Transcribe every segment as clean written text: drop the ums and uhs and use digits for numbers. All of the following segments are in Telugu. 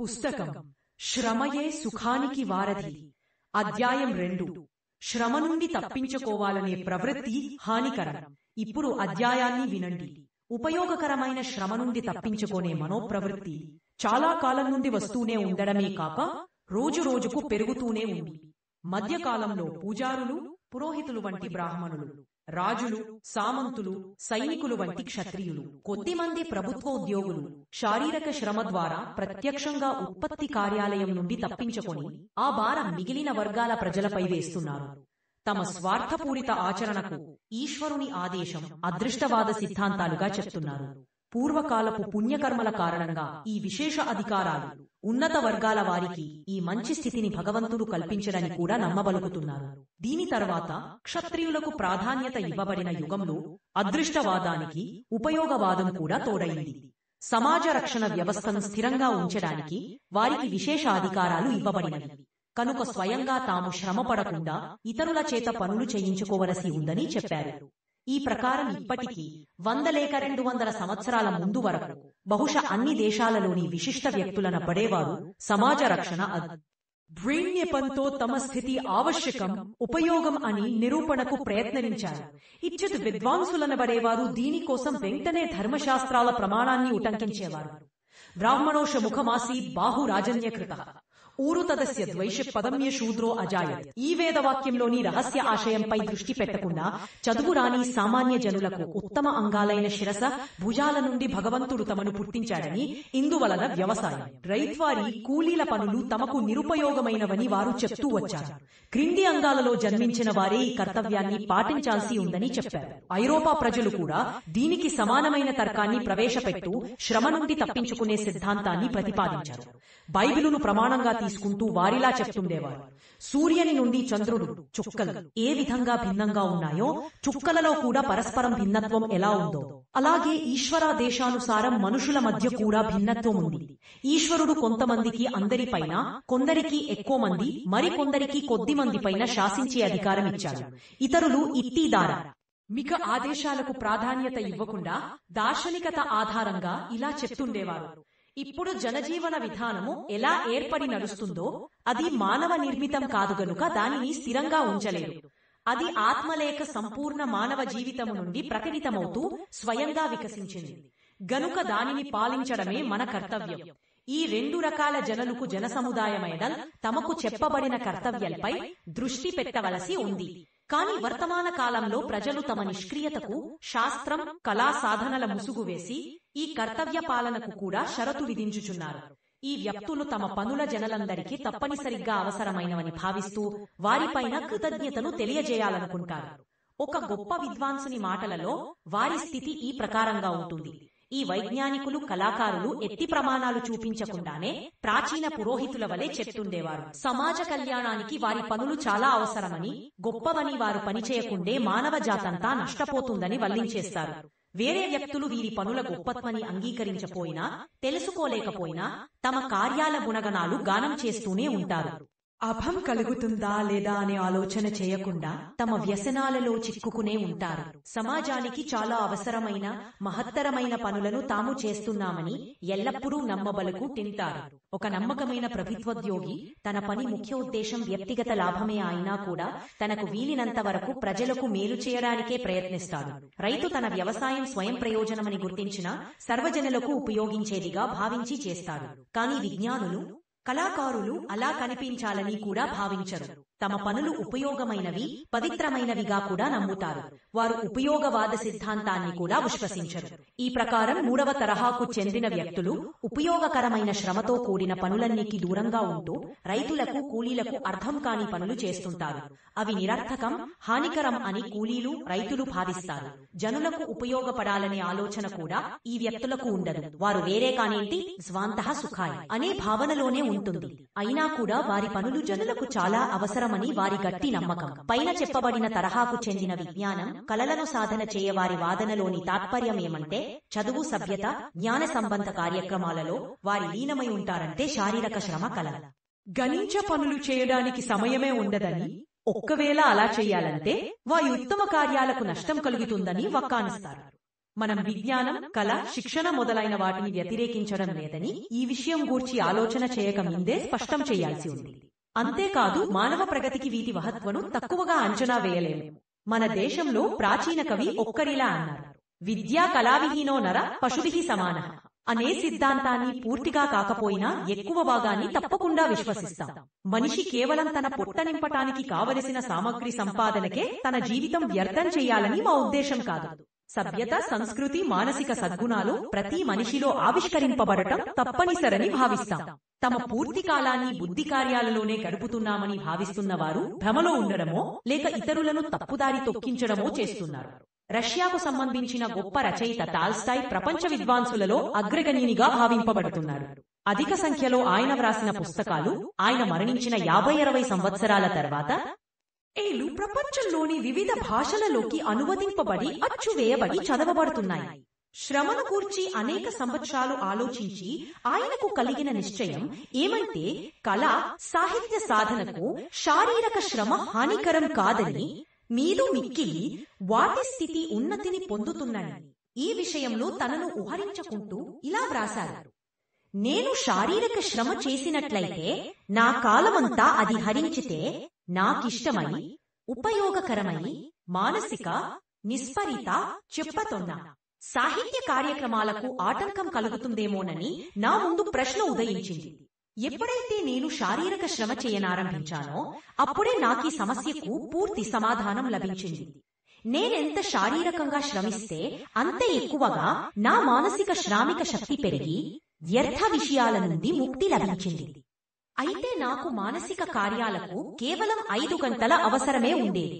పుస్తకం శ్రమయే సుఖానికి వారధి. అధ్యాయం 2. శ్రమ నుండి తప్పించుకోవాలనే ప్రవృత్తి హానికరం. ఇప్పుడు అధ్యాయాన్ని వినండి. ఉపయోగకరమైన శ్రమ నుండి తప్పించుకునే మనోప్రవృత్తి చాలా కాలం నుండి వస్తూనే ఉండడమే కాక రోజురోజుకు పెరుగుతూనే ఉంది. మధ్యకాలంలో పూజారులు, పురోహితులు వంటి బ్రాహ్మణులు, రాజులు, సామంతులు, సైనికులు వంటి క్షత్రియులు, కొద్దిమంది ప్రభుత్వోద్యోగులు శారీరక శ్రమ ద్వారా ప్రత్యక్షంగా ఉత్పత్తి కార్యాలయం నుండి తప్పించుకొని ఆ భారం మిగిలిన వర్గాల ప్రజలపై వేస్తున్నారు. తమ స్వార్థపూరిత ఆచరణకు ఈశ్వరుని ఆదేశం అదృష్టవాద సిద్ధాంతాలుగా చెప్తున్నారు. పూర్వకాలపు పుణ్యకర్మల కారణంగా ఈ విశేష అధికారాలు ఉన్నత వర్గాల వారికి ఈ మంచి స్థితిని భగవంతుడు కల్పించడని కూడా నమ్మబలుకుతున్నారు. దీని తర్వాత క్షత్రియులకు ప్రాధాన్యత ఇవ్వబడిన యుగంలో అదృష్టవాదానికి ఉపయోగవాదం కూడా తోడైంది. సమాజ రక్షణ వ్యవస్థను స్థిరంగా ఉంచడానికి వారికి విశేష అధికారాలు ఇవ్వబడినవి. కనుక స్వయంగా తాము శ్రమపడకుండా ఇతరుల చేత పనులు చేయించుకోవలసి ఉందని చెప్పారు. ఈ ప్రకారం ఇప్పటికీ 100 లేక 200 సంవత్సరాల ముందు వరకు బహుశా అన్ని దేశాలలోని విశిష్ట వ్యక్తులన పడేవారు సమాజ రక్షణ బ్రేణ్యపంతో తమ స్థితి ఆవశ్యకం, ఉపయోగం అని నిరూపణకు ప్రయత్నించారు. ఇచ్చుతు విద్వాంసులనబడేవారు దీనికోసం వెంటనే ధర్మశాస్త్రాల ప్రమాణాన్ని ఉటంకించేవారు. బ్రాహ్మణోష ముఖమాసీత్ బాహు రాజన్యకృత ఊరు తదస్య ద్వైష పదమ్య శూద్రో అజాయత్. ఈ వేదవాక్యంలోని రహస్య ఆశయంపై దృష్టి పెట్టకుండా చదువు రాని సామాన్య జనులకు ఉత్తమ అంగాలైన శిరస, భుజాల నుండి భగవంతుడు తమను పుట్టించాడని, ఇందువలన వ్యవసాయం, రైత్వారి, కూలీల పనులు తమకు నిరుపయోగమైనవని వారు చెప్తూ వచ్చారు. క్రింది అంగాలలో జన్మించిన వారే ఈ కర్తవ్యాన్ని పాటించాల్సి ఉందని చెప్పారు. ఐరోపా ప్రజలు కూడా దీనికి సమానమైన తర్కాన్ని ప్రవేశపెడుతూ శ్రమ నుండి తప్పించుకునే సిద్ధాంతాన్ని ప్రతిపాదించారు. బైబిలును ప్రమాణంగా తీసుకుంటూ వారిలా చెప్తుండేవారు. సూర్యుని నుండి చంద్రుడు, చుక్కలు ఏ విధంగా భిన్నంగా ఉన్నాయో చుక్కలలో కూడా పరస్పరం భిన్నత్వం ఎలా ఉందో అలాగే ఈశ్వరాదేశానుసారం మనుషుల మధ్య కూడా భిన్నత్వం ఉంది. ఈశ్వరుడు కొంతమందికి అందరిపైన, కొందరికి ఎక్కువ మంది, మరికొందరికి కొద్ది మంది పైన శాసించే అధికారం ఇచ్చాడు. ఇతరులు ఇట్టిదార మిక ఆదేశాలకు ప్రాధాన్యత ఇవ్వకుండా దార్శనికత ఆధారంగా ఇలా చెప్తుండేవారు. ఇప్పుడు జనజీవన విధానము ఎలా ఏర్పడి నడుస్తుందో అది మానవ నిర్మితం కాదు గనుక దానిని స్థిరంగా ఉంచలేదు. అది ఆత్మలేక సంపూర్ణ మానవ జీవితము నుండి ప్రకటితమవుతూ స్వయంగా వికసించింది గనుక దానిని పాలించడమే మన కర్తవ్యం. ఈ 2 రకాల జనులకు జనసముదాయమైన తమకు చెప్పబడిన కర్తవ్యాలపై దృష్టి పెట్టవలసి ఉంది. కాని వర్తమాన కాలంలో ప్రజలు తమ నిష్క్రియతకు శాస్త్రం, కళా సాధనల ముసుగు వేసి ఈ కర్తవ్య పాలనకు కూడా షరతు విధించుచున్నారు. ఈ వ్యక్తులు తమ పనుల జనలందరికీ తప్పనిసరిగా అవసరమైనవని భావిస్తూ వారిపైన కృతజ్ఞతను తెలియజేయాలనుకుంటారు. ఒక గొప్ప విద్వాంసుని మాటలలో వారి స్థితి ఈ ప్రకారంగా ఉంటుంది. ఈ వైజ్ఞానికులు, కళాకారులు ఎత్తి ప్రమాణాలు చూపించకుండానే ప్రాచీన పురోహితుల వలె చెప్తుండేవారు. సమాజ కళ్యాణానికి వారి పనులు చాలా అవసరమని, గొప్పవని వారు పనిచేయకుండే మానవ జాతంతా నష్టపోతుందని వల్లించేస్తారు. వేరే వ్యక్తులు వీరి పనుల గొప్పత్వని అంగీకరించపోయినా, తెలుసుకోలేకపోయినా తమ కార్యాల గుణగణాలు గానం చేస్తూనే ఉంటారు. అభం కలుగుతుందా లేదా అనే ఆలోచన చేయకుండా తమ వ్యసనాలలో చిక్కుకునే ఉంటారు. సమాజానికి చాలా అవసరమైన, మహత్తరమైన పనులను తాము చేస్తున్నామని ఎల్లప్పుడూ నమ్మబలుకు తింటారు. ఒక నమ్మకమైన ప్రభుత్వోద్యోగి తన పని ముఖ్య ఉద్దేశం వ్యక్తిగత లాభమే అయినా కూడా తనకు వీలినంత వరకు ప్రజలకు మేలు చేయడానికే ప్రయత్నిస్తాడు. రైతు తన వ్యవసాయం స్వయం ప్రయోజనమని గుర్తించిన సర్వజనులకు ఉపయోగించేదిగా భావించి చేస్తాడు. కానీ విజ్ఞానులు, కళాకారులు అలా కనిపించాలని కూడా భావించరు. తమ పనులు ఉపయోగమైనవి, పవిత్రమైనవిగా కూడా నమ్ముతారు. వారు ఉపయోగవాద సిద్ధాంతాన్ని కూడా విశ్వసించరు. ఈ ప్రకారం 3వ తరహాకు చెందిన వ్యక్తులు ఉపయోగకరమైన శ్రమతో కూడిన పనులన్నిటికీ దూరంగా ఉంటూ రైతులకు, కూలీలకు అర్థం కాని పనులు చేస్తుంటారు. అవి నిరర్థకం, హానికరం అని కూలీలు, రైతులు భావిస్తారు. జనులకు ఉపయోగపడాలనే ఆలోచన కూడా ఈ వ్యక్తులకు ఉండదు. వారు వేరే కానేంటి స్వాంతః సుఖాయ అనే భావనలోనే ఉంటుంది. అయినా కూడా వారి పనులు జనులకు చాలా అవసరమని వారి గట్టి నమ్మకం. పైన చెప్పబడిన తరహాకు చెందిన విజ్ఞానం, కళలను సాధన చేయవారి వాదనలోని తాత్పర్యమేమంటే చదువు, సభ్యత, జ్ఞాన సంబంధ కార్యక్రమాలలో వారి లీనమై ఉంటారంటే శారీరక శ్రమ కల గణించ పనులు చేయడానికి సమయమే ఉండదని, ఒక్కవేళ అలా చెయ్యాలంటే వారి ఉత్తమ కార్యాలకు నష్టం కలుగుతుందని వక్కానిస్తారు. మనం విజ్ఞానం, కళ, శిక్షణ మొదలైన వాటిని వ్యతిరేకించడం లేదని ఈ విషయం గూర్చి ఆలోచన చేయక ముందే స్పష్టం చేయాల్సి ఉంది. అంతేకాదు మానవ ప్రగతికి వీటి మహత్వను తక్కువగా అంచనా వేయలేము. మన దేశంలో ప్రాచీన కవి ఒక్కరిలా అన్నారు, విద్యా కళావిహీనో నర పశుభిః సమానః అనే సిద్ధాంతాన్ని పూర్తిగా కాకపోయినా ఎక్కువ భాగాన్ని తప్పకుండా విశ్వసిస్తాం. మనిషి కేవలం తన పొట్ట నింపటానికి కావలసిన సామగ్రి సంపాదనకే తన జీవితం వ్యర్థం చేయాలని మా ఉద్దేశం కాదు. సభ్యత, సంస్కృతి, మానసిక సద్గుణాలు ప్రతి మనిషిలో ఆవిష్కరింపబడటం తప్పనిసరని భావిస్తాం. తమ పూర్తి కాలాన్ని బుద్ధి కార్యాలలోనే గడుపుతున్నామని భావిస్తున్న వారు భ్రమలో ఉండడమో లేక ఇతరులను తప్పుదారి తొక్కించడమో చేస్తున్నారు. రష్యాకు సంబంధించిన గొప్ప రచయిత టాల్స్టాయ్ ప్రపంచ విద్వాంసులలో అగ్రగణ్యునిగా భావింపబడుతున్నారు. అధిక సంఖ్యలో ఆయన వ్రాసిన పుస్తకాలు ఆయన మరణించిన 50-60 సంవత్సరాల తర్వాత ఏళ్ళు ప్రపంచంలోని వివిధ భాషలలోకి అనువదింపబడి అచ్చువేయబడి చదవబడుతున్నాయి. శ్రమను గూర్చి అనేక సంవత్సరాలు ఆలోచించి ఆయనకు కలిగిన నిశ్చయం ఏమంటే కళ, సాహిత్య సాధనకు శారీరక శ్రమ హానికరం కాదని, మీదు మిక్కిలి వాటి స్థితి ఉన్నతిని పొందుతున్నాయి. ఈ విషయంలో తనను ఉహరించుకుంటూ ఇలా వ్రాశారు, నేను శారీరక శ్రమ చేసినట్లయితే నా కాలమంతా అది హరించితే నాకిష్టమై ఉపయోగకరమై మానసిక నిస్పరిత చెప్పతోన్నా సాహిత్య కార్యక్రమాలకు ఆటంకం కలుగుతుందేమోనని నా ముందు ప్రశ్న ఉదయించింది. ఎప్పుడైతే నేను శారీరక శ్రమ చేయనారంభించానో అప్పుడే నాకీ సమస్యకు పూర్తి సమాధానం లభించింది. నేనెంత శారీరకంగా శ్రమిస్తే అంతే ఎక్కువగా నా మానసిక శ్రామిక శక్తి పెరిగి వ్యర్థ విషయాల నుండి ముక్తి లభించింది. అయితే నాకు మానసిక కార్యాలకు కేవలం 5 గంటల అవసరమే ఉండేది.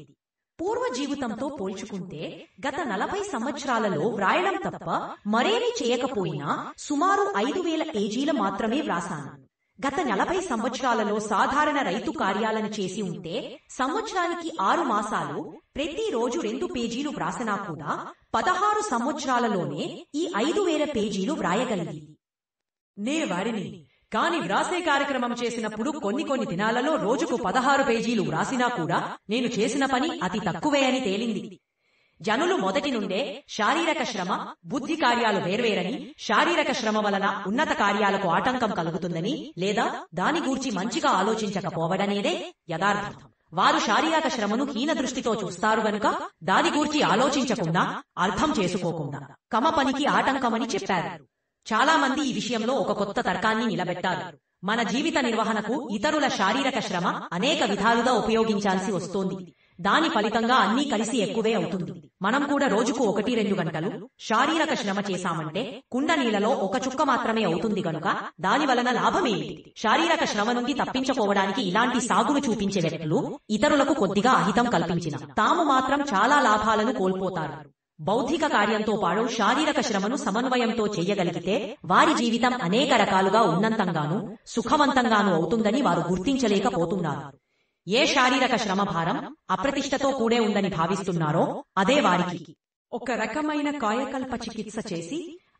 పూర్వ జీవితంతో పోల్చుకుంటే గత 40 సంవత్సరాలలో వ్రాయడం తప్ప మరేమీ చేయకపోయినా సుమారు 5000 పేజీలు మాత్రమే వ్రాసాను. గత 40 సంవత్సరాలలో సాధారణ రైతు కార్యాలను చేసి ఉంటే సంవత్సరానికి 6 మాసాలు ప్రతిరోజు 2 పేజీలు వ్రాసినా కూడా 16 సంవత్సరాలలోనే ఈ 5000 పేజీలు వ్రాయగలిగి నే వారిని. కాని వ్రాసే కార్యక్రమం చేసినప్పుడు కొన్ని దినాలలో రోజుకు 16 పేజీలు వ్రాసినా కూడా నేను చేసిన పని అతి తక్కువే అని తేలింది. జనులు మొదటి నుండే శారీరక శ్రమ, బుద్ధి కార్యాలు వేర్వేరని, శారీరక శ్రమ వలన ఉన్నత కార్యాలకు ఆటంకం కలుగుతుందని లేదా దాని గూర్చి మంచిగా ఆలోచించకపోవడనేదే యథార్థం. వారు శారీరక శ్రమను హీన దృష్టితో చూస్తారు గనుక దాని గూర్చి ఆలోచించకుండా, అర్థం చేసుకోకుండా కమ పనికి ఆటంకమని చెప్పారు. చాలా మంది ఈ విషయంలో ఒక కొత్త తర్కాన్ని నిలబెట్టారు. మన జీవిత నిర్వహణకు ఇతరుల శారీరక శ్రమ అనేక విధాలుగా ఉపయోగించాల్సి వస్తోంది. దాని ఫలితంగా అన్నీ కలిసి ఎక్కువే అవుతుంది. మనం కూడా రోజుకు 1-2 గంటలు శారీరక శ్రమ చేశామంటే కుండ నీళ్లలో 1 చుక్క మాత్రమే అవుతుంది గనుక దాని వలన లాభమేమిటి? శారీరక శ్రమ నుండి తప్పించుకోవడానికి ఇలాంటి సాగులు చూపించే వ్యక్తులు ఇతరులకు కొద్దిగా అహితం కల్పించిన తాము మాత్రం చాలా లాభాలను కోల్పోతారు. బౌద్ధిక కార్యంతో పాటు శారీరక శ్రమను సమన్వయంతో చెయ్యగలిగితే వారి జీవితం అనేక రకాలుగా ఉన్నతంగానూ సుఖవంతంగానూ అవుతుందని వారు గుర్తించలేకపోతున్నారు. ఏ శారీరక శ్రమ భారం, అప్రతిష్టతో కూడే ఉందని భావిస్తున్నారో అదే వారికి ఒక రకమైన కాయకల్ప చికిత్స చేసి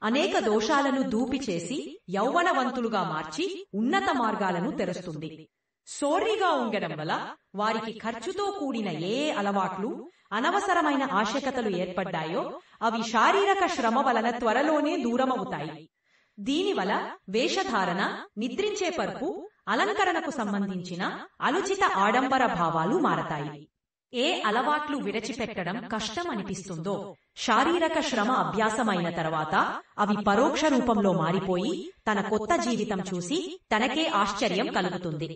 అనేక దోషాలను దూపి చేసి యౌవనవంతులుగా మార్చి ఉన్నత మార్గాలను తెరుస్తుంది. సోర్రిగా ఉండడం వల్ల వారికి ఖర్చుతో కూడిన ఏ అలవాట్లు, అనవసరమైన ఆశకతలు ఏర్పడ్డాయో అవి శారీరక శ్రమ వలన త్వరలోనే దూరమవుతాయి. దీనివల్ల వేషధారణ, నిద్రించే పరుపు, అలంకరణకు సంబంధించిన అనుచిత ఆడంబర భావాలు మారతాయి. ఏ అలవాట్లు విడిచిపెట్టడం కష్టం అనిపిస్తుందో శారీరక శ్రమ అభ్యాసమైన తర్వాత అవి పరోక్ష రూపంలో మారిపోయి తన కొత్త జీవితం చూసి తనకే ఆశ్చర్యం కలుగుతుంది.